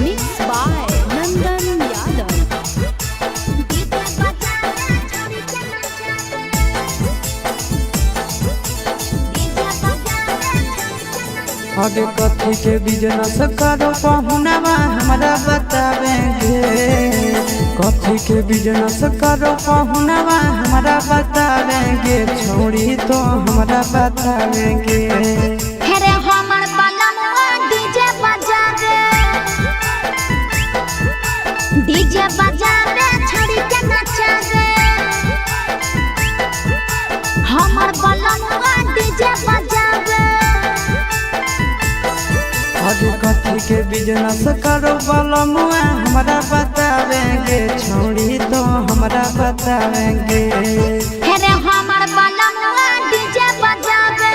Mixed by Nandan Yadav. आगे कथी के बिजनेस करो पहुनवा हमरा बतावेंगे। कथी के बिजनेस करो पहुनवा हमरा बतावेंगे। छोड़ी तो हमरा बतावेंगे। हेरे हमर बलमुआ डीजे बजावे छड़ी के नचावे। हमर बलमुआ डीजे बजावे। आगे कथी के बिजनेस करो बलमुआ हमरा बतावेंगे। छोड़ी तो हमरा बतावेंगे। हेरे हमर बलमुआ डीजे बजावे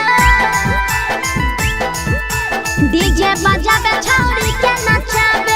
छड़ी के नचावे।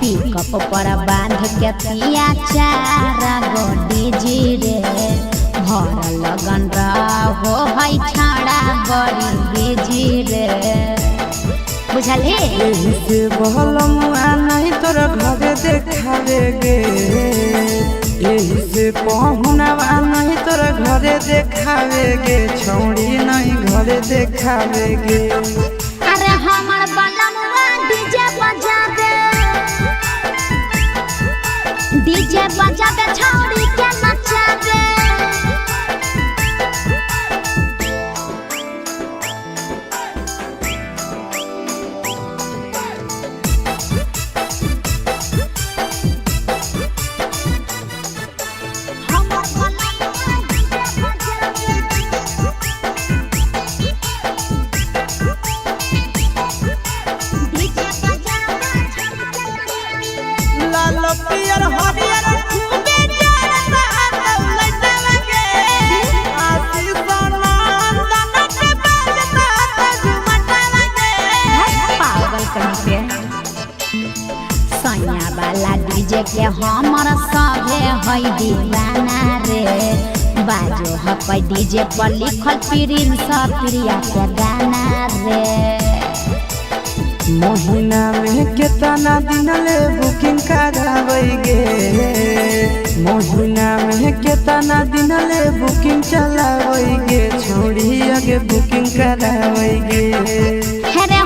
पिकअप पर बांध के पिया चारा गोडी जी रे। भर लगन रहो है छाड़ा बड़ी बिजी रे। बुझली यही से बलमुआ नहीं तोर घरे देखावेगे। यही से पहुनवा नहीं तोर घरे देखावेगे। छौड़ी नहीं घरे देखावेगे। अरे हमर बलमुआ डीजे बजावे छौड़ी के नचावे। लाल पियर हरियर खूबे जरता लइटा लगे। आशीष नंदन के बजता झुमटा लगे। पागल कहीं पे सैया वाला डीजे के हमर सभे है दीवाना रे। बाजो है डीजे पर लिखल प्रिंस प्रिया के गाना रे। महीना में कितना दिन ले बुकिंग करावेगे। महीना में कितना दिन ले बुकिंग चलावेगे। छोड़ी आगे बुकिंग करावेगे। हेरे